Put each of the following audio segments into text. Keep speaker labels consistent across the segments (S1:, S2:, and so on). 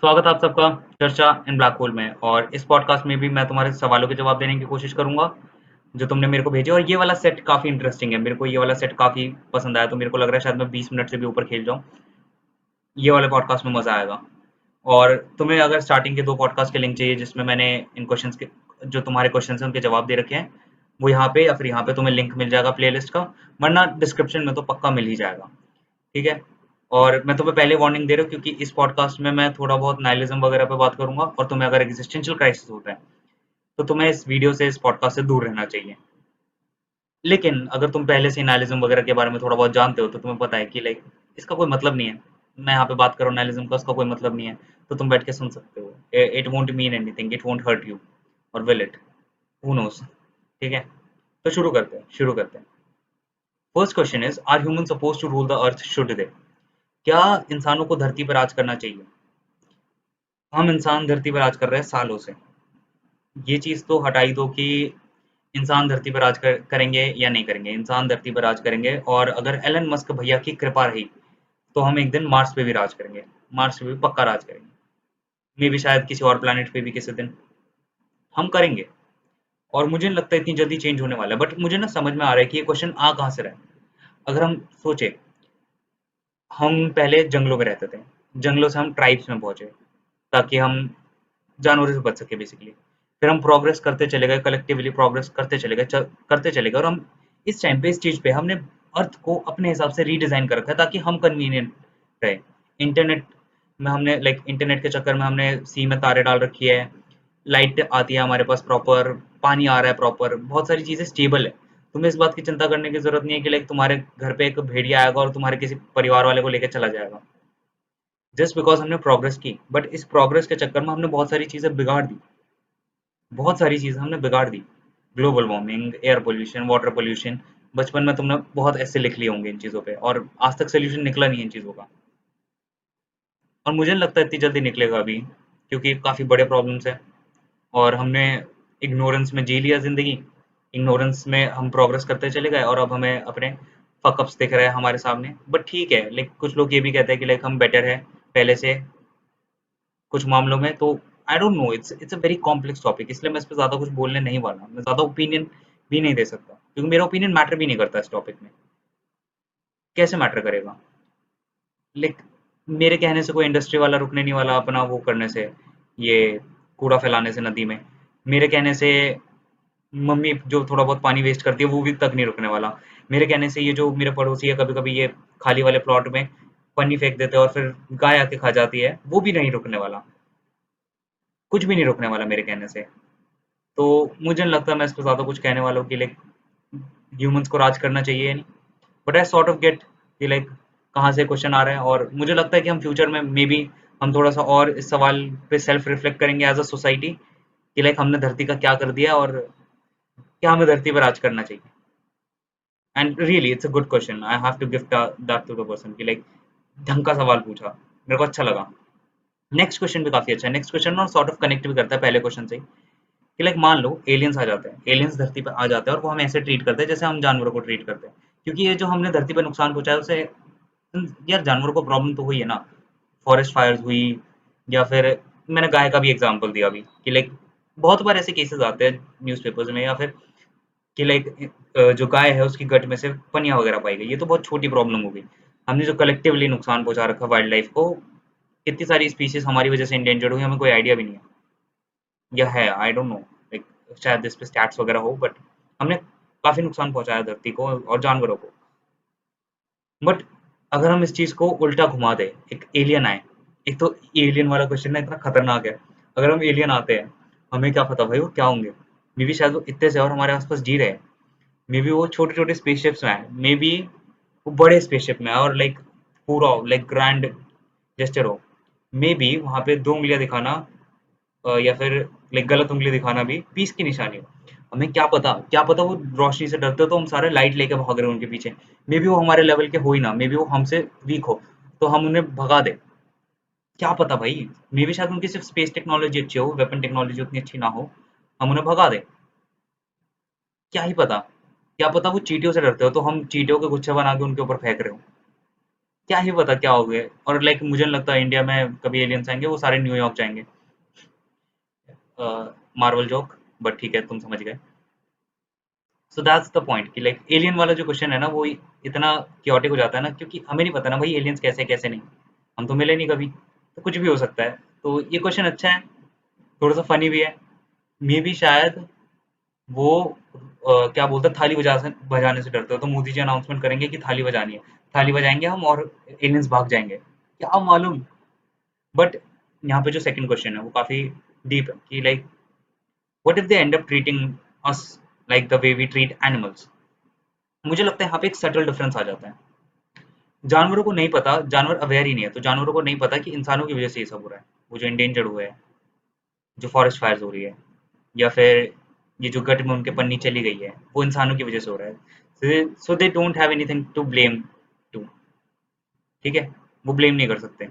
S1: स्वागत है आप सबका चर्चा इन ब्लैक होल में। और इस पॉडकास्ट में भी मैं तुम्हारे सवालों के जवाब देने की कोशिश करूंगा जो तुमने मेरे को भेजे। और ये वाला सेट काफी इंटरेस्टिंग है, मेरे को ये वाला सेट काफी पसंद आया, तो मेरे को लग रहा है शायद मैं 20 मिनट से भी ऊपर खेल जाऊं। ये वाले पॉडकास्ट में मजा आएगा। और तुम्हें अगर स्टार्टिंग के 2 पॉडकास्ट के लिंक चाहिए जिसमें मैंने इन क्वेश्चंस के जो तुम्हारे क्वेश्चन हैं उनके जवाब दे रखे हैं, वो यहाँ पे या फिर यहाँ पे तुम्हें लिंक मिल जाएगा प्लेलिस्ट का, वरना डिस्क्रिप्शन में तो पक्का मिल ही जाएगा। ठीक है। और मैं तुम्हें पहले वार्निंग दे रहा हूँ क्योंकि इस पॉडकास्ट में मैं थोड़ा बहुत नाइलिज्म वगैरह पे बात करूंगा, और तुम्हें अगर एग्जिस्टेंशियल क्राइसिस होता है तो तुम्हें इस वीडियो से, इस पॉडकास्ट से दूर रहना चाहिए। लेकिन अगर तुम पहले से नाइलिज्म वगैरह के बारे में थोड़ा बहुत जानते हो तो तुम्हें पता है कि लाइक इसका कोई मतलब नहीं है, मैं यहाँ पे बात कर रहा हूँ नाइलिज्म का, उसका कोई मतलब नहीं है, तो तुम बैठ के सुन सकते हो। It won't mean anything, it won't hurt you, और विल इट, हु नोस। ठीक है। तो शुरू करते हैं। First question is, are human suppose to rule the earth, should they? क्या इंसानों को धरती पर राज करना चाहिए? हम इंसान धरती पर राज कर रहे हैं सालों से। ये चीज तो हटाई दो कि इंसान धरती पर करेंगे या नहीं करेंगे, इंसान धरती पर राज करेंगे। और अगर एलन मस्क भैया की कृपा रही तो हम एक दिन मार्स पे भी राज करेंगे, मार्स पे भी पक्का राज करेंगे। मे भी शायद किसी और प्लेनेट पे भी किसी दिन हम करेंगे। और मुझे नहीं लगता इतनी जल्दी चेंज होने वाला है, बट मुझे ना समझ में आ रहा है कि ये क्वेश्चन आ कहाँ से रहा है। अगर हम सोचे, हम पहले जंगलों में रहते थे, जंगलों से हम ट्राइब्स में पहुंचे ताकि हम जानवरों से बच सके बेसिकली। फिर हम प्रोग्रेस करते चले गए, कलेक्टिवली प्रोग्रेस करते चले गए, करते चले गए, और हम इस टाइम पे, इस चीज पे हमने अर्थ को अपने हिसाब से रीडिजाइन कर रखा है ताकि हम कन्वीनियंट रहे। इंटरनेट में हमने, लाइक इंटरनेट के चक्कर में हमने सी में तारे डाल रखी है, लाइट आती है हमारे पास प्रॉपर, पानी आ रहा है प्रॉपर, बहुत सारी चीजें स्टेबल है। तुम्हें इस बात की चिंता करने की जरूरत नहीं है कि लाइक तुम्हारे घर पे एक भेड़िया आएगा और तुम्हारे किसी परिवार वाले को लेकर चला जाएगा, जस्ट बिकॉज हमने प्रोग्रेस की। बट इस प्रोग्रेस के चक्कर में हमने बहुत सारी चीजें बिगाड़ दी, बहुत सारी चीजें हमने बिगाड़ दी। Global warming, air pollution, water pollution. बचपन में तुमने बहुत ऐसे लिख लिए होंगे इन चीजों पे, और आज तक सोल्यूशन निकला नहीं है इन चीजों का। और मुझे नहीं लगता इतनी जल्दी निकलेगा अभी, क्योंकि काफी बड़े प्रॉब्लम्स है। और हमने इग्नोरेंस में जी लिया जिंदगी, इग्नोरेंस में हम प्रोग्रेस करते चले गए, और अब हमें अपने फकअप्स दिख रहे हैं हमारे सामने। बट ठीक है, लाइक कुछ लोग ये भी कहते हैं कि लाइक हम बेटर है पहले से कुछ मामलों में। तो I don't know, it's a very complex topic, इसलिए मैं इस पे ज्यादा कुछ बोलने नहीं वाला, मैं ज्यादा ओपिनियन भी नहीं दे सकता क्योंकि मेरा ओपिनियन मैटर भी नहीं करता इस टॉपिक में। कैसे मैटर करेगा? लाइक मेरे कहने से कोई इंडस्ट्री वाला रुकने नहीं वाला अपना वो करने से, ये कूड़ा फैलाने से नदी में। मेरे कहने से मम्मी जो थोड़ा बहुत पानी वेस्ट करती है वो भी तक नहीं रुकने वाला। मेरे कहने से ये जो मेरे पड़ोसी है कभी कभी ये खाली वाले प्लॉट में पन्नी फेंक देते हैं और फिर गाय आके खा जाती है, वो भी नहीं रुकने वाला। कुछ भी नहीं रुकने वाला मेरे कहने से। तो मुझे नहीं लगता मैं इस पे ज़्यादा कुछ कहने वाला हूँ कि लाइक ह्यूमंस को राज करना चाहिए या नहीं। But I sort of get कि लाइक कहाँ से क्वेश्चन आ रहे हैं, और मुझे लगता है कि हम फ्यूचर में मे बी हम थोड़ा सा और इस सवाल पे सेल्फ रिफ्लेक्ट करेंगे एज अ सोसाइटी कि लाइक हमने धरती का क्या कर दिया, और क्या हमें धरती पर राज करना चाहिए। And really it's a good question, I have to gift that to the person कि लाइक ढंग का सवाल पूछा, मेरे को अच्छा लगा। नेक्स्ट क्वेश्चन भी काफी अच्छा है, नेक्स्ट क्वेश्चन ना सॉर्ट ऑफ कनेक्ट भी करता है पहले क्वेश्चन से ही। कि लाइक मान लो एलियंस आ जाते हैं, एलियंस धरती पर आ जाते हैं और वो हमें ऐसे ट्रीट करते हैं जैसे हम जानवरों को ट्रीट करते हैं। क्योंकि ये जो हमने धरती पर नुकसान पहुंचाया उसे, यार जानवरों को प्रॉब्लम तो हुई है ना, फॉरेस्ट फायर्स हुई, या फिर मैंने गाय का भी एग्जांपल दिया अभी कि लाइक बहुत बार ऐसे केसेस आते हैं न्यूज़पेपर्स में, या फिर कि लाइक जो गाय है उसकी गट में से पनिया वगैरह पाई गई। ये तो बहुत छोटी प्रॉब्लम हो गई। हमने जो कलेक्टिवली नुकसान पहुंचा रखा वाइल्ड लाइफ को, कितनी सारी स्पीशीज हमारी वजह से इंडेंजर्ड हुई, हमें कोई आइडिया भी नहीं है, या है आई डोंट नो, लाइक शायद इस पे स्टैट्स वगैरह हो, बट हमने काफी नुकसान पहुंचाया धरती को और जानवरों को। बट अगर हम इस चीज को उल्टा घुमा दे, एक एलियन आए, एक तो एलियन वाला क्वेश्चन ना इतना खतरनाक है। अगर हम एलियन आते हैं, हमें क्या पता भाई वो क्या होंगे, मे बी शायद वो इतने से और हमारे आसपास जी रहे हैं, मे बी वो छोटे छोटे स्पेसशिप्स में आए, मे बी वो बड़े स्पेसशिप में आए और लाइक पूरा लाइक ग्रैंड जेस्चर हो। मे बी वहां पे 2 उंगलियां दिखाना, या फिर लाइक गलत उंगली दिखाना भी पीस की निशानी हो। हमें क्या पता, क्या पता वो रोशनी से डरते हो तो हम सारे लाइट लेके भाग रहे हो उनके पीछे। मे बी वो हमारे लेवल के हो ही ना, मे बी वो हमसे वीक हो, तो हम उन्हें भगा दे। क्या पता भाई, मे बी शायद उनकी सिर्फ स्पेस टेक्नोलॉजी अच्छी हो, वेपन टेक्नोलॉजी उतनी अच्छी ना हो, हम उन्हें भगा दे। क्या ही पता, क्या पता वो चींटियों से डरते हो तो हम चींटियों के गुच्छे बना के उनके ऊपर फेंक रहे हो। क्या ही पता क्या हो गए। और लाइक मुझे नहीं लगता इंडिया में कभी एलियंस आएंगे, वो सारे न्यूयॉर्क जाएंगे। मार्वल जोक, बट ठीक है, तुम समझ गए। सो दैट्स द पॉइंट कि लाइक एलियन वाला जो क्वेश्चन है ना, वो इतना क्योटिक हो जाता है ना, क्योंकि हमें नहीं पता ना भाई एलियंस कैसे हैं, कैसे नहीं। हम तो मिले नहीं कभी, तो कुछ भी हो सकता है। तो ये क्वेश्चन अच्छा है, थोड़ा सा फनी भी है। मे भी शायद वो क्या बोलते हैं, थाली बजाने से डरते हो, तो मोदी जी अनाउंसमेंट करेंगे कि थाली बजानी है, थाली बजाएंगे हम और एलियंस भाग जाएंगे, क्या मालूम। बट यहाँ पे जो सेकंड क्वेश्चन है वो काफी डीप है कि like what if they end up treating us like the way we treat animals. मुझे लगता है यहाँ पे एक सटल डिफरेंस आ जाता है। जानवरों को नहीं पता, जानवर अवेयर ही नहीं है, तो जानवरों को नहीं पता कि इंसानों की वजह से ये सब हो रहा है। वो जो इंडेंजर्ड हुए हैं, जो फॉरेस्ट फायर्स हो रही है, या फिर ये जो गट में उनके पन्नी चली गई है, वो इंसानों की वजह से हो रहा है। So they don't have anything to blame too. ठीक है, वो ब्लेम नहीं कर सकते,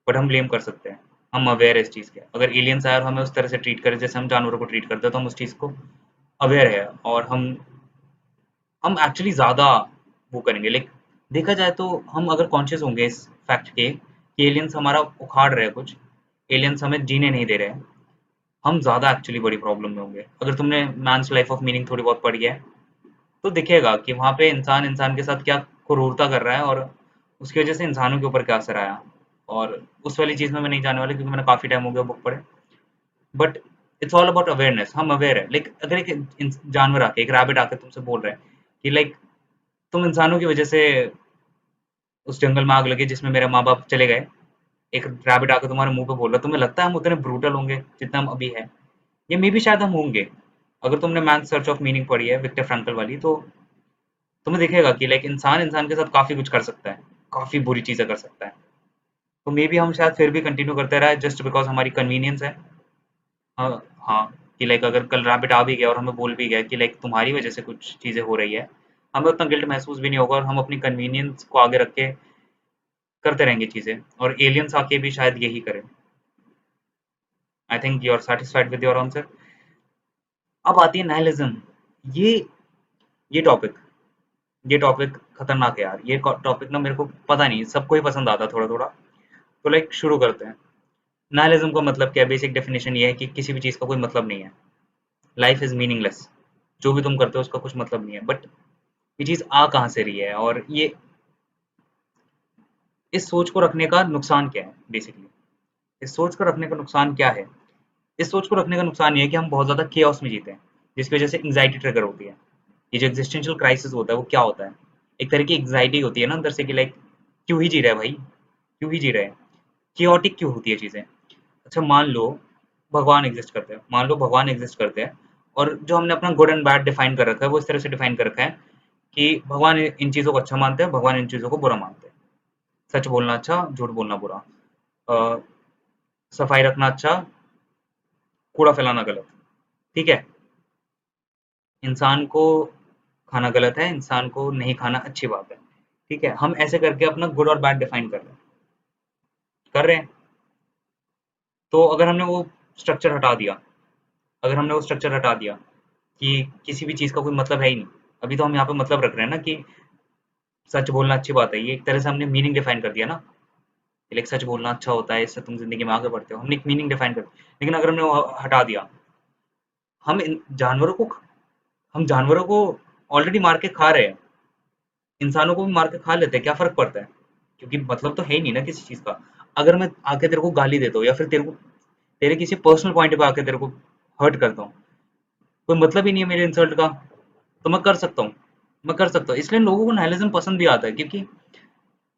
S1: बट हम ब्लेम कर सकते हैं। हम अवेयर है इस चीज़ के, अगर एलियंस आए और हमें उस तरह से ट्रीट करे जैसे हम जानवरों को ट्रीट करते हैं, तो हम उस चीज़ को अवेयर है, और हम एक्चुअली ज़्यादा वो करेंगे। लाइक देखा जाए तो हम अगर कॉन्शियस होंगे इस फैक्ट के कि एलियंस हमारा उखाड़ रहे हैं कुछ, एलियंस हमें जीने नहीं दे रहे हैं, हम ज़्यादा एक्चुअली बड़ी प्रॉब्लम में होंगे। अगर तुमने मैन्स लाइफ ऑफ मीनिंग थोड़ी बहुत पढ़ी है, तो दिखेगा कि वहाँ पे इंसान इंसान के साथ क्या क्रूरता कर रहा है, और उसकी वजह से इंसानों के ऊपर क्या असर आया। और उस वाली चीज़ में मैं नहीं जाने वाला, क्योंकि मैंने काफ़ी टाइम हो गया बुक पढ़े। But it's all about awareness, हम अवेयर है। लाइक अगर एक जानवर आके, एक रैबिट आके तुमसे बोल रहा है कि लाइक तुम इंसानों की वजह से उस जंगल में आग लगी जिसमें मेरे माँ बाप चले गए, एक रैबिट आकर तुम्हारे मुंह पे बोल रहा है, तुम्हें लगता है हम उतने ब्रूटल होंगे जितना हम अभी है? ये मे भी शायद हम होंगे। अगर तुमने मैन सर्च ऑफ मीनिंग पढ़ी है विक्टर फ्रैंकल वाली, तो तुम्हें दिखेगा कि लाइक इंसान इंसान के साथ काफी कुछ कर सकता है, काफी बुरी चीजें कर सकता है। तो मे बी हम शायद फिर भी कंटिन्यू करते रहे जस्ट बिकॉज हमारी कन्वीनियंस है। हाँ, हाँ, कि लाइक अगर कल रैबिट आ भी गया और हमें बोल भी गया कि लाइक तुम्हारी वजह से कुछ चीजें हो रही है, हमें उतना गिल्ट महसूस भी नहीं होगा, और हम अपनी कन्वीनियंस को आगे रख के करते रहेंगे चीजें। और एलियंस आके भी शायद यही करें। I think you are satisfied with your answer. अब आती है नाइलिज्म। ये ये टॉपिक ये टॉपिक खतरनाक है यार। ये टॉपिक ना मेरे को पता नहीं सबको ही पसंद आता थोड़ा थोड़ा। तो लाइक शुरू करते हैं। नाइलिज्म का मतलब क्या है? बेसिक डेफिनेशन ये है कि किसी भी चीज का कोई मतलब नहीं है। Life is meaningless. जो भी तुम करते हो उसका कुछ मतलब नहीं है। बट ये चीज आ कहाँ से रही है, और ये इस सोच को रखने का नुकसान क्या है बेसिकली? इस सोच को रखने का नुकसान क्या है? इस सोच को रखने का नुकसान ये है कि हम बहुत ज़्यादा केओस में जीते हैं, जिसकी वजह से एंग्जाइटी ट्रिगर होती है। ये जो एग्जिस्टेंशियल क्राइसिस होता है वो क्या होता है? एक तरह की एंग्जाइटी होती है ना अंदर से कि लाइक क्यों ही जी रहा है भाई, क्यों ही जी रहे हैं, केओटिक क्यों होती है चीज़ें। अच्छा, मान लो भगवान एग्जिस्ट करते हैं, मान लो भगवान एग्जिस्ट करते हैं, और जो हमने अपना गुड एंड बैड डिफाइन कर रखा है वो इस तरह से डिफाइन कर रखा है कि भगवान इन चीज़ों को अच्छा मानते हैं, भगवान इन चीज़ों को बुरा मानते हैं। सच बोलना अच्छा, झूठ बोलना बुरा। अ, सफाई रखना अच्छा, कूड़ा फैलाना गलत। ठीक है, इंसान को खाना गलत है, इंसान को नहीं खाना अच्छी बात है। ठीक है, हम ऐसे करके अपना गुड और बैड डिफाइन कर रहे हैं। तो अगर हमने वो स्ट्रक्चर हटा दिया, अगर हमने वो स्ट्रक्चर हटा दिया कि किसी भी चीज़ का कोई मतलब है ही नहीं, अभी तो हम यहाँ पे मतलब रख रहे हैं ना कि सच बोलना अच्छी बात है, ये एक तरह से हमने मीनिंग डिफाइन कर दिया ना, कि लाइक सच बोलना अच्छा होता है, इससे तुम जिंदगी में आगे बढ़ते हो, हमने एक मीनिंग डिफाइन कर दिया। लेकिन अगर हमने वो हटा दिया, हम इन जानवरों को हम जानवरों को ऑलरेडी मार के खा रहे हैं, इंसानों को भी मार के खा लेते हैं, क्या फ़र्क पड़ता है? क्योंकि मतलब तो है ही नहीं ना किसी चीज़ का। अगर मैं आके तेरे को गाली देता हूँ, या फिर तेरे किसी पर्सनल पॉइंट पे आके तेरे को हर्ट करता हूँ, कोई मतलब ही नहीं है मेरे इंसल्ट का, तो मैं कर सकता हूँ। इसलिए लोगों को नाइलिज्म पसंद भी आता है, क्योंकि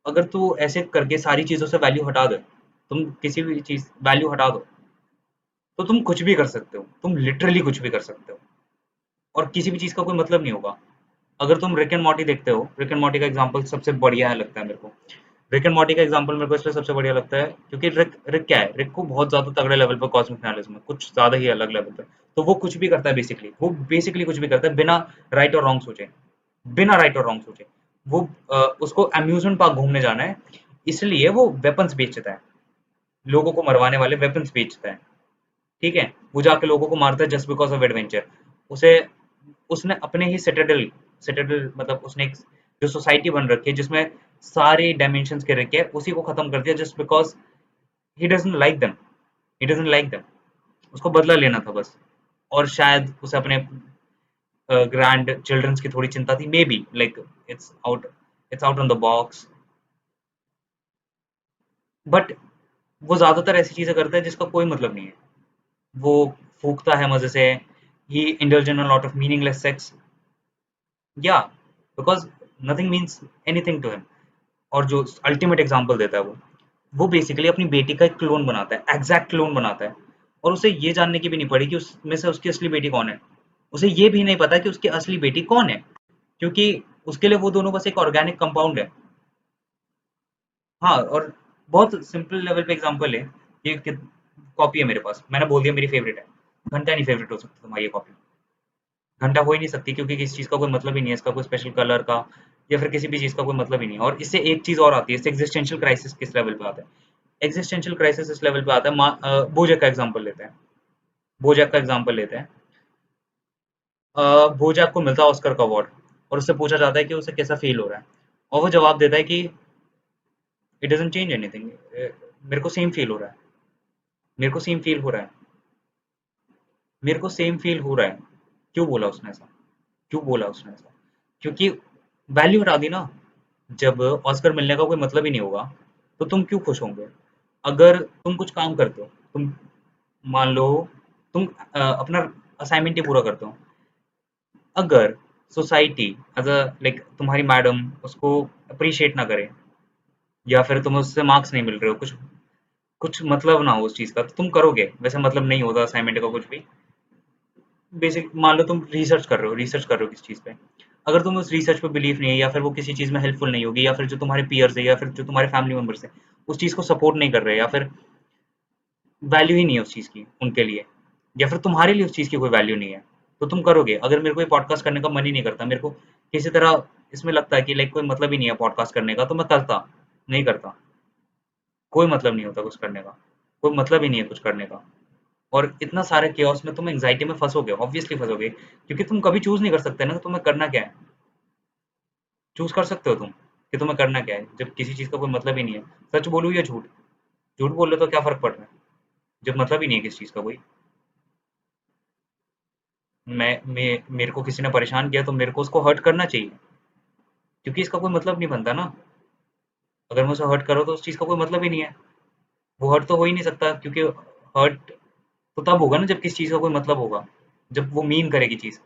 S1: अगर तू ऐसे करके सारी चीज़ों से वैल्यू हटा दे, तुम किसी भी चीज़ वैल्यू हटा दो, तो तुम कुछ भी कर सकते हो, तुम लिटरली कुछ भी कर सकते हो, और किसी भी चीज़ का कोई मतलब नहीं होगा। अगर तुम रिक एंड मॉर्टी देखते हो, रिक एंड मॉर्टी का एग्जांपल सबसे बढ़िया है लगता है मेरे को। रिक एंड मॉर्टी का एग्जांपल मेरे को इसलिए सबसे बढ़िया लगता है क्योंकि रिक रिक क्या है, रिक को बहुत ज्यादा तगड़े लेवल पर कॉस्मिक नाइलिज्म है, कुछ ज्यादा ही अलग लेवल पे। तो वो कुछ भी करता है बेसिकली, वो बेसिकली कुछ भी करता है बिना राइट और रॉन्ग सोचे, बिना राइट और रॉन्ग सोचे। वो उसको अम्यूजमेंट पार्क घूमने जाना है, इसलिए वो वेपन्स बेचता है, लोगों को मरवाने वाले वेपन्स बेचता है। ठीक है, वो जाके लोगों को मारता है जस्ट बिकॉज ऑफ एडवेंचर। उसे उसने अपने ही सिटाडेल सिटाडेल मतलब उसने एक जो सोसाइटी बन रखी है जिसमें सारे डायमेंशंस के रख के उसी को खत्म कर दिया just because he doesn't like them, he doesn't like them. उसको बदला लेना था बस। और शायद उसे अपने ग्रैंड चिल्ड्रंस की थोड़ी चिंता थी, may be, like it's out on the box. But वो ज्यादातर ऐसी चीजें करता है जिसका कोई मतलब नहीं है। वो फूकता है मजे से, he indulge in a lot of meaningless sex, या because nothing means anything to him. और जो अल्टीमेट एग्जांपल देता है वो बेसिकली अपनी बेटी का एक क्लोन बनाता है, एग्जैक्ट क्लोन बनाता है। और उसे ये जानने की भी नहीं पड़ी कि उसमें से उसकी असली बेटी कौन है। उसे ये भी नहीं पता कि उसकी असली बेटी कौन है, क्योंकि उसके लिए वो दोनों बस एक ऑर्गेनिक कंपाउंड है। हाँ, और बहुत सिंपल लेवल पे एग्जांपल है। ये कॉपी है मेरे पास, मैंने बोल दिया मेरी फेवरेट है। घंटा नहीं फेवरेट हो सकता तुम्हारी ये कॉपी। घंटा हो ही नहीं सकती, क्योंकि किसी चीज का कोई मतलब ही नहीं है, इसका कोई स्पेशल कलर का या फिर किसी भी चीज का कोई मतलब ही नहीं है। और इससे एक चीज और आती है, इससे एग्जिस्टेंशियल क्राइसिस किस लेवल पे आता है। एग्जिस्टेंशियल क्राइसिस इस लेवल पे आता है, बोजैक का एग्जांपल लेते हैं। बोजैक का एग्जांपल लेते हैं। बोजैक को मिलता है ऑस्कर का अवार्ड, और उससे पूछा जाता है कि उसे कैसा फील हो रहा है। और वो जवाब देता है कि इट डजंट चेंज एनीथिंग, मेरे को सेम फील हो रहा है, मेरे को सेम फील हो रहा है, मेरे को सेम फील हो रहा है। क्यों बोला उसने ऐसा? क्यों बोला उसने ऐसा? क्योंकि वैल्यू हटा दी ना। जब ऑस्कर मिलने का कोई मतलब ही नहीं होगा, तो तुम क्यों खुश होंगे? अगर तुम कुछ काम करते हो, तुम मान लो तुम अपना असाइनमेंट ही पूरा करते हो, अगर सोसाइटी एज अ लाइक तुम्हारी मैडम उसको अप्रिशिएट ना करे, या फिर तुम्हें उससे मार्क्स नहीं मिल रहे हो, कुछ कुछ मतलब ना हो उस चीज का, तो तुम करोगे? वैसे मतलब नहीं होता असाइनमेंट का कुछ भी। बेसिक मान लो तुम रिसर्च कर रहे हो, रिसर्च कर रहे हो किसी चीज पे। अगर तुम्हें उस रिसर्च पे बिलीफ नहीं है, या फिर वो किसी चीज में हेल्पफुल नहीं होगी, या फिर जो तुम्हारे पीयर्स है या फिर जो तुम्हारे फैमिली मेंबर्स है उस चीज को सपोर्ट नहीं कर रहे, या फिर वैल्यू ही नहीं है उस चीज की उनके लिए, या फिर तुम्हारे लिए उस चीज की कोई वैल्यू नहीं है, तो तुम करोगे? अगर मेरे को ये पॉडकास्ट करने का मन ही नहीं करता, मेरे को किसी तरह इसमें लगता है कि लाइक कोई मतलब ही नहीं है पॉडकास्ट करने का, तो मैं करता नहीं? करता। कोई मतलब नहीं होता कुछ करने का, कोई मतलब ही नहीं है कुछ करने का। और इतना सारे केओस में तुम एंग्जाइटी में फंसोगे, ऑब्वियसली फंसोगे, क्योंकि तुम कभी चूज नहीं कर सकते ना कि तुम्हें करना क्या है। चूज कर सकते हो तुम कि तुम्हें करना क्या है, जब किसी चीज का कोई मतलब ही नहीं है। सच बोलूं या झूठ? झूठ बोल रहे तो क्या फर्क पड़ रहा है, जब मतलब ही नहीं है किसी चीज का कोई। मेरे को किसी ने परेशान किया तो मेरे को उसको हर्ट करना चाहिए, क्योंकि इसका कोई मतलब नहीं बनता ना। अगर मैं उसे हर्ट करो तो उस चीज का कोई मतलब ही नहीं है। वो हर्ट तो हो ही नहीं सकता, क्योंकि हर्ट तो तब होगा ना जब किसी चीज का कोई मतलब होगा, जब वो मीन करेगी चीज।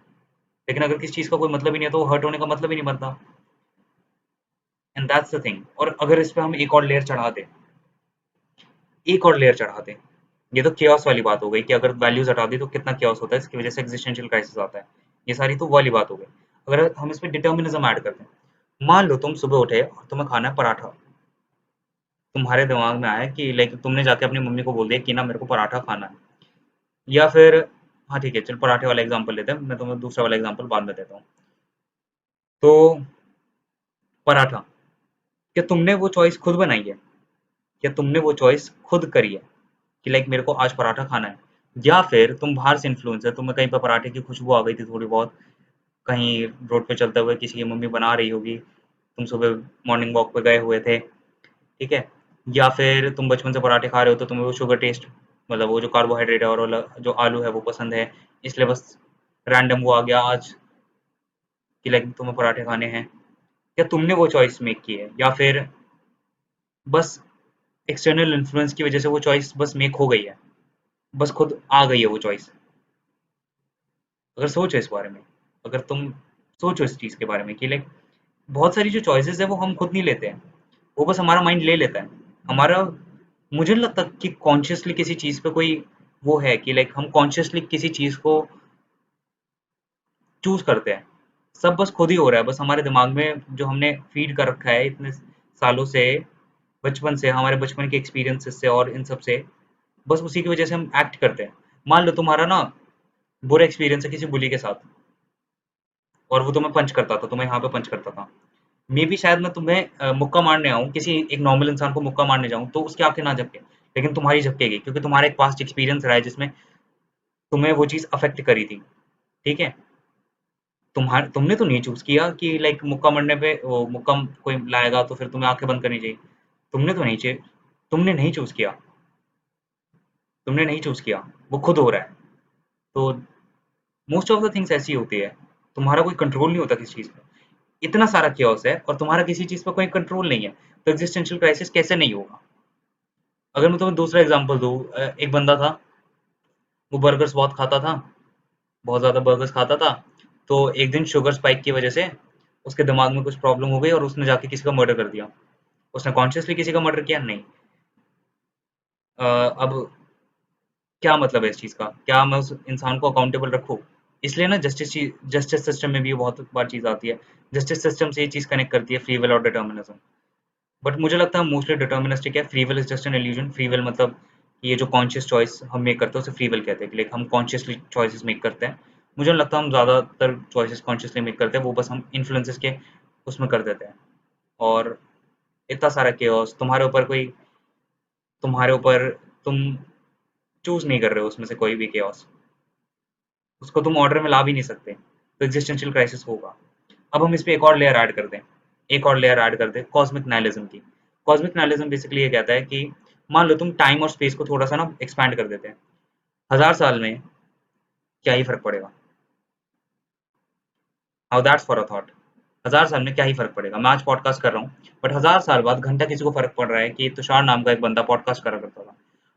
S1: लेकिन अगर किसी चीज का कोई मतलब ही नहीं है तो वो हर्ट होने का मतलब ही नहीं बनता। And that's the thing. और अगर इस पे हम एक और लेयर चढ़ा दें, एक और लेयर चढ़ा दें, ये तो chaos वाली बात हो गई कि अगर वैल्यूज हटा दी तो कितना chaos होता है, इसकी वजह से एग्जिस्टेंशियल क्राइसिस आता है। ये सारी तो वो वाली बात हो गई। अगर हम इसमें डिटर्मिनिज्म ऐड करते हैं, मान लो तुम सुबह उठे और तुम्हें खाना है पराठा। तुम्हारे दिमाग में आया कि लाइक तुमने जाके अपनी मम्मी को बोल दिया कि ना मेरे को पराठा खाना है, या फिर, हाँ ठीक है चल पराठे वाला एग्जांपल लेते हैं, मैं तुम्हें दूसरा वाला एग्जांपल बाद में देता हूँ। तो पराठा, क्या तुमने वो चॉइस खुद बनाई है? क्या तुमने वो चॉइस खुद करी है कि लाइक मेरे को आज पराठा खाना है? या फिर तुम बाहर से इन्फ्लुएंस है, तुम्हें कहीं पर पराठे की खुशबू आ गई थी थोड़ी बहुत, कहीं रोड पे चलते हुए किसी की मम्मी बना रही होगी, तुम सुबह मॉर्निंग वॉक पे गए हुए थे, ठीक है? या फिर तुम बचपन से पराठे खा रहे हो तो तुम्हें वो शुगर टेस्ट, मतलब वो जो कार्बोहाइड्रेट है और जो आलू है वो पसंद है, इसलिए बस रैंडम वो आ गया आज कि लाइक तुम्हें पराठे खाने हैं। क्या तुमने वो चॉइस मेक की है, या फिर बस एक्सटर्नल इन्फ्लुएंस की वजह से वो चॉइस बस मेक हो गई है, बस खुद आ गई है वो चॉइस? अगर सोचो इस बारे में, अगर तुम सोचो इस चीज के बारे में कि लाइक बहुत सारी जो चॉइसेस है वो हम खुद नहीं लेते हैं, वो बस हमारा माइंड ले लेता है। हमारा, मुझे नहीं लगता कि कॉन्शियसली किसी चीज पे कोई वो है कि लाइक हम कॉन्शियसली किसी चीज को चूज करते हैं। सब बस खुद ही हो रहा है, बस हमारे दिमाग में जो हमने फीड कर रखा है इतने सालों से, बचपन से, हमारे बचपन के एक्सपीरियंसेस से और इन सब से, बस उसी की वजह से हम एक्ट करते हैं। मान लो तुम्हारा ना बुरा एक्सपीरियंस है किसी बुली के साथ, और वो तुम्हें पंच करता था, तुम्हें यहाँ पे पंच करता था। मे बी शायद मैं तुम्हें मुक्का मारने आऊँ, किसी एक नॉर्मल इंसान को मुक्का मारने जाऊँ तो उसकी आंखें ना झपके, लेकिन तुम्हारी झपकेगी, क्योंकि तुम्हारा एक पास्ट एक्सपीरियंस रहा है जिसमें तुम्हें वो चीज अफेक्ट करी थी, ठीक है? तुमने तो नहीं चूज किया कि लाइक मुक्का मरने पे वो मुक्का कोई लाएगा तो फिर तुम्हें आंखें बंद करनी चाहिए। तुमने तो नहीं चे तुमने नहीं चूज किया। तुमने नहीं चूज किया, वो खुद हो रहा है। तो मोस्ट ऑफ द थिंग्स ऐसी होती है। तुम्हारा कोई कंट्रोल नहीं होता किसी चीज पे। इतना सारा chaos है और तुम्हारा किसी चीज पर कोई कंट्रोल नहीं है, तो एग्जिस्टेंशियल क्राइसिस कैसे नहीं होगा? अगर मैं तुम्हें दूसरा एग्जांपल दूं, एक बंदा था, वो बर्गर्स बहुत खाता था, बहुत ज्यादा बर्गर्स खाता था। तो एक दिन शुगर स्पाइक की वजह से उसके दिमाग में कुछ प्रॉब्लम हो गई और उसने जाके किसी का मर्डर कर दिया। उसने कॉन्शियसली किसी का मर्डर किया नहीं। अब क्या मतलब है इस चीज का? क्या मैं उस इंसान को अकाउंटेबल रखूं? इसलिए ना जस्टिस सिस्टम में भी बहुत बार चीज आती है। जस्टिस सिस्टम से ये चीज कनेक्ट करती है, फ्री विल और डिटर्मिनिज्म। बट मुझे लगता है मोस्टली डिटर्मिनिस्टिक है। Free will is just an illusion. Free will मतलब ये जो कॉन्शियस चॉइस हम मेक करते हैं उसे फ्री विल कहते हैं, कि लाइक हम कॉन्शियसली चॉइसेस मेक करते हैं। मुझे नहीं लगता हम ज्यादातर चॉइसेस कॉन्शियसली मेक करते हैं, वो बस हम इन्फ्लुएंसेस के उसमें कर देते हैं। और इतना सारा केओस तुम्हारे ऊपर तुम चूज नहीं कर रहे हो उसमें से कोई भी केओस, उसको तुम ऑर्डर में ला भी नहीं सकते, तो एग्जिस्टेंशियल क्राइसिस होगा। अब हम इस पे एक और लेयर ऐड कर दें, एक और लेयर ऐड कर दें कॉस्मिक नाइलिज्म की। कॉस्मिक नाइलिज्म बेसिकली ये कहता है कि मान लो तुम टाइम और स्पेस को थोड़ा सा ना एक्सपैंड कर देते हैं। 1000 साल में क्या ही फर्क पड़ेगा? How that's for a thought. 1000 साल में क्या ही फर्क पड़ेगा? मैं आज पॉडकास्ट कर रहा हूँ, बट 1000 साल बाद घंटा किसी को फर्क पड़ रहा है कि तुषार नाम का एक बंदा पॉडकास्ट करा करता था।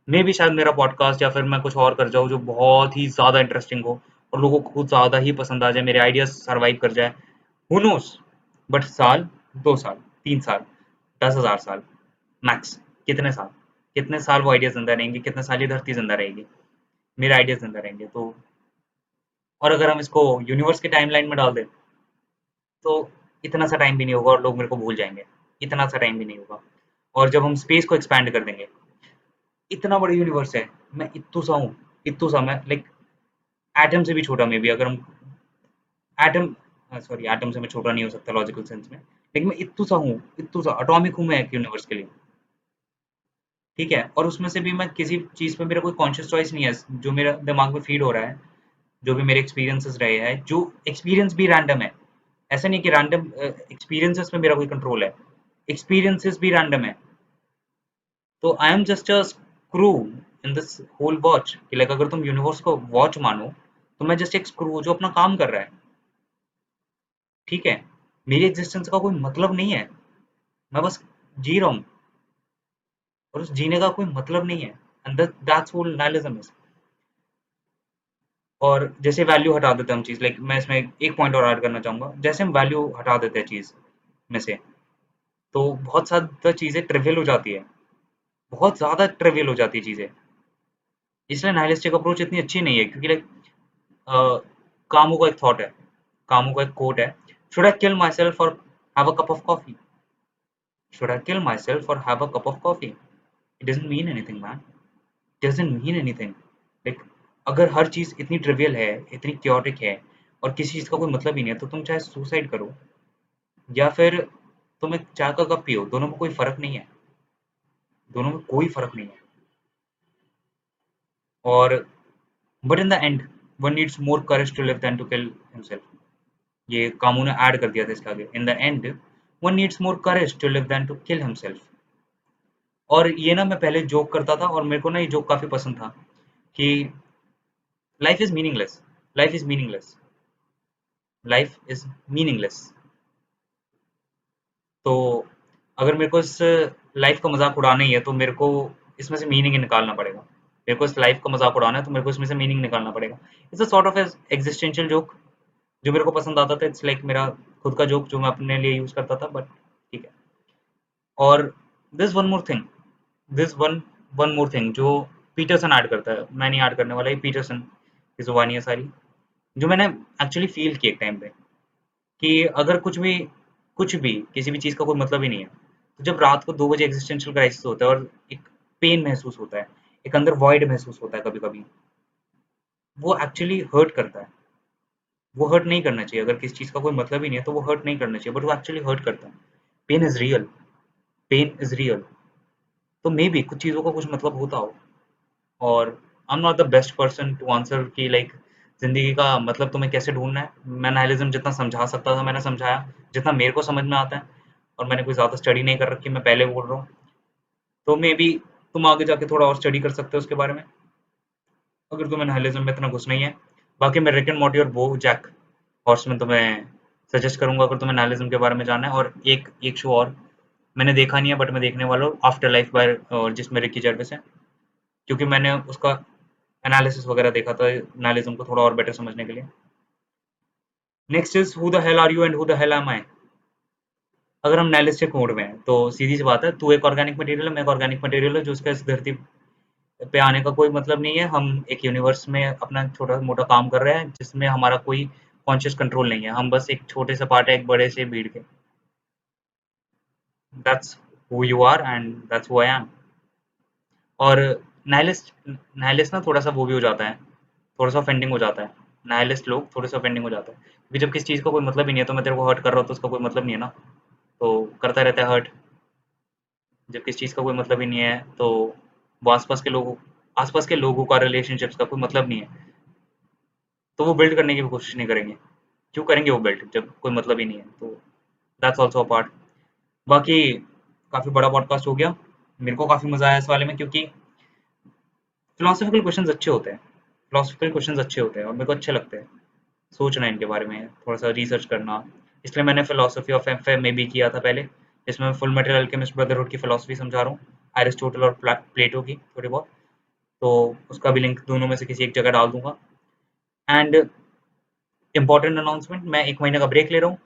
S1: मे भी शायद मेरा पॉडकास्ट या फिर मैं कुछ और कर जाऊँ जो बहुत ही ज्यादा इंटरेस्टिंग हो और लोगों को कुछ ज्यादा ही पसंद आ जाए, मेरे आइडियाज सर्वाइव कर जाए। Who knows? बट साल, 2 साल, 3 साल, 10,000 साल मैक्स, कितने साल वो आइडिया जिंदा रहेंगे? कितने साल ये धरती जिंदा रहेगी? मेरे आइडिया जिंदा रहेंगे तो। और अगर हम इसको यूनिवर्स के टाइमलाइन में डाल दें तो इतना सा टाइम भी नहीं होगा और लोग मेरे को भूल जाएंगे। इतना सा टाइम भी नहीं होगा। और जब हम स्पेस को एक्सपैंड कर देंगे, इतना बड़ा यूनिवर्स है, मैं इत्तू सा हूँ, इत्तू सा मैं लाइक एटम से भी छोटा। मे बी अगर हम एटम, सॉरी एटम से मैं छोटा नहीं हो सकता लॉजिकल सेंस में, लेकिन मैं इत्तू सा हूँ, इत्तू सा अटोमिक हूँ मैं एक यूनिवर्स के लिए। ठीक है, और उसमें से भी मैं किसी चीज पे मेरा कोई कॉन्शियस चॉइस नहीं है, जो मेरा दिमाग में फीड हो रहा है, जो भी मेरे एक्सपीरियंसेस रहे हैं, जो एक्सपीरियंस भी रैंडम है। ऐसा नहीं कि रैंडम एक्सपीरियंसेस में मेरा कोई कंट्रोल है, एक्सपीरियंसेस भी रैंडम है। तो I am just a screw in this whole watch, कि लाइक अगर तुम यूनिवर्स को वॉच मानो तो मैं जस्ट एक स्क्रू हूँ जो अपना काम कर रहा है। ठीक है, मेरी एग्जिस्टेंस का कोई मतलब नहीं है, मैं बस जी रहा हूँ और उस जीने का कोई मतलब नहीं है। And that's what nihilism is. और जैसे वैल्यू हटा देते हैं हम चीज, लाइक मैं इसमें एक पॉइंट और ऐड करना चाहूंगा। जैसे हम वैल्यू हटा देते हैं चीज में से, तो बहुत ज्यादा चीजें ट्रिवियल हो जाती है, बहुत ज्यादा ट्रिवियल हो जाती है चीजें। इसलिए नाइलिस्टिक अप्रोच इतनी अच्छी नहीं है, क्योंकि लाइक कामू का एक थॉट है, कामू का एक कोट है, should I kill myself और have a cup of coffee? Should I kill myself और have a cup of coffee? It doesn't mean anything man, doesn't mean anything. Like अगर हर चीज इतनी trivial है, इतनी chaotic है और किसी चीज का कोई मतलब ही नहीं है, तो तुम चाहे सुसाइड करो या फिर तुम एक चाय का कप पियो, दोनों में कोई फर्क नहीं है, दोनों में कोई फर्क नहीं है। और but in the end one needs more courage to live than to kill himself. ये कामू ने ऐड कर दिया था इसके आगे, in the end one needs more courage to live than to kill himself. और ये ना मैं पहले जोक करता था और मेरे को ना ये जोक काफी पसंद था कि life is meaningless, life is meaningless, life is meaningless. तो अगर मेरे को इस लाइफ का मजाक उड़ाना ही है तो मेरे को इसमें से मीनिंग निकालना पड़ेगा। मेरे को इस लाइफ का मजाक उड़ाना है तो मेरे को इसमें से मीनिंग निकालना पड़ेगा। It's a sort of existential joke जो मेरे को पसंद आता था। इट्स लाइक मेरा खुद का जोक जो मैं अपने लिए यूज करता था, बट ठीक है। और this one more thing, this one more thing जो पीटरसन ऐड करता है, मैं नहीं ऐड करने वाला, ये पीटरसन की जुबानी है सारी, जो मैंने एक्चुअली फील की एक टाइम पे, कि अगर कुछ भी किसी भी चीज का कोई मतलब ही नहीं है, तो जब रात को 2 बजे एग्जिस्टेंशियल क्राइसिस होता है और एक पेन महसूस होता है, एक अंदर वॉइड महसूस होता है कभी कभी, वो एक्चुअली हर्ट करता है। वो हर्ट नहीं करना चाहिए, अगर किसी चीज का कोई मतलब ही नहीं है तो वो हर्ट नहीं करना चाहिए, बट वो एक्चुअली हर्ट करता है। Pain is real, pain is real. तो मे बी कुछ चीजों का कुछ मतलब होता हो। और I am not the best person to answer कि लाइक ज़िंदगी का मतलब तुम्हें कैसे ढूँढना है। मैं निहिलिज़्म जितना समझा सकता था मैंने समझाया, जितना मेरे को समझ में आता है, और मैंने कोई ज़्यादा स्टडी नहीं कर रखी, मैं पहले बोल रहा हूँ। तो मेबी तुम आगे जाके थोड़ा और स्टडी कर सकते हो उसके बारे में, अगर तुम्हें निहिलिज़्म में इतना घुसना ही है। बाकी मैं रिक एंड मॉर्टी और बोजैक हॉर्समैन तुम्हें सजेस्ट करूँगा अगर तुम्हें निहिलिज़्म के बारे में जानना है। और एक एक शो और मैंने देखा नहीं है बट मैं देखने वाला हूँ, आफ्टर लाइफ बाय, और जिसमें रिकी जर्वेस है, क्योंकि मैंने उसका एनालिसिस वगैरह देखा था नाइलिज्म को थोड़ा और बेटर समझने के लिए। Next is who the hell are you and who the hell am I. अगर हम नाइलिस्टिक मोड में हैं तो सीधी सी बात है, तू एक ऑर्गेनिक मटेरियल है, मैं एक ऑर्गेनिक मटेरियल है, जो उसका इस धरती पे आने का कोई मतलब नहीं है। हम एक यूनिवर्स में अपना छोटा मोटा काम कर रहे हैं जिसमें हमारा कोई कॉन्शियस कंट्रोल नहीं है। हम बस एक छोटे से पार्ट है एक बड़े से भीड़ के। That's who you are and that's who I am. और नाइलिस्ट ना थोड़ा सा वो भी हो जाता है, थोड़ा सा ऑफेंडिंग हो जाता है। नाइलिस्ट लोग थोड़े से ऑफेंडिंग हो जाता है, क्योंकि जब किसी चीज़ का कोई मतलब ही नहीं है, तो मैं तेरे को हर्ट कर रहा हूँ तो उसका कोई मतलब नहीं है ना, तो करता रहता है हर्ट। जब किसी चीज़ का कोई मतलब ही नहीं है तो वो आसपास के लोगों का रिलेशनशिप्स का कोई मतलब नहीं है, तो वो बिल्ड करने की भी कोशिश नहीं करेंगे। क्यों करेंगे वो बिल्ड जब कोई मतलब ही नहीं है? तो दैट्स ऑल्सो अ पार्ट। बाकी काफ़ी बड़ा पॉडकास्ट हो गया। मेरे को काफ़ी मज़ा आया इस वाले में, क्योंकि फिलोसफिकल क्वेश्चंस अच्छे होते हैं। फिलोसफिकल क्वेश्चंस अच्छे होते हैं और मेरे को अच्छे लगते हैं सोचना इनके बारे में, थोड़ा सा रिसर्च करना। इसलिए मैंने फिलोसफी ऑफ एफ में भी किया था पहले, जिसमें मैं फुल मेटल अल्केमिस्ट ब्रदरहुड की फिलोसफी समझा रहा हूँ, एरिस्टोटल और प्लेटो की थोड़ी बहुत। तो उसका भी लिंक दोनों में से किसी एक जगह डाल दूंगा। एंड इम्पोर्टेंट अनाउंसमेंट, मैं 1 महीने का ब्रेक ले रहा हूँ,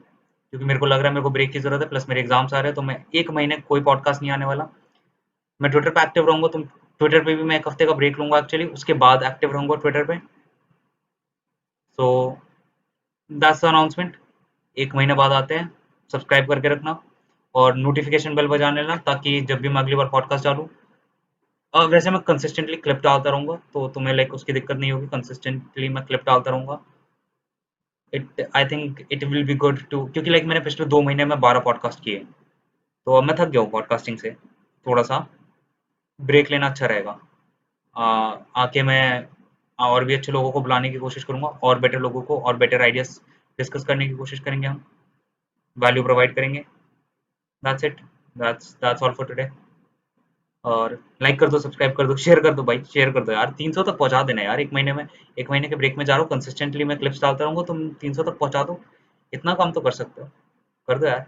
S1: क्योंकि मेरे को लग रहा है मेरे को ब्रेक की जरूरत है, प्लस मेरे एग्जाम्स आ रहे हैं, तो मैं 1 महीने कोई पॉडकास्ट नहीं आने वाला। मैं ट्विटर पे एक्टिव रहूंगा, तुम ट्विटर पे भी मैं 1 हफ्ते का ब्रेक लूंगा एक्चुअली, उसके बाद एक्टिव रहूंगा ट्विटर पे। So that's the announcement. 1 महीने बाद आते हैं, सब्सक्राइब करके रखना और नोटिफिकेशन बेल बजा लेना, ताकि जब भी मैं अगली बार पॉडकास्ट डालूँ, वैसे मैं कंसिस्टेंटली क्लिप डालता रहूंगा, तो तुम्हें लाइक उसकी दिक्कत नहीं होगी, कंसिस्टेंटली मैं क्लिप डालता रहूंगा। It I think it will be good too, क्योंकि लाइक मैंने पिछले 2 महीने में 12 पॉडकास्ट किए, तो अब मैं थक गया हूँ पॉडकास्टिंग से। थोड़ा सा ब्रेक लेना अच्छा रहेगा। आके मैं और भी अच्छे लोगों को बुलाने की कोशिश करूंगा, और बेटर लोगों को और बेटर आइडियाज डिस्कस करने की कोशिश करेंगे, हम वैल्यू प्रोवाइड करेंगे। That's it, that's all for today. और लाइक कर दो, सब्सक्राइब कर दो, शेयर कर दो भाई, शेयर कर दो यार, 300 तक पहुंचा देना यार। 1 महीने में, 1 महीने के ब्रेक में जा रहा हूँ, कंसिस्टेंटली मैं क्लिप्स डालता रहूंगा, तुम 300 तक पहुंचा दो। इतना काम तो कर सकते हो, कर दो यार।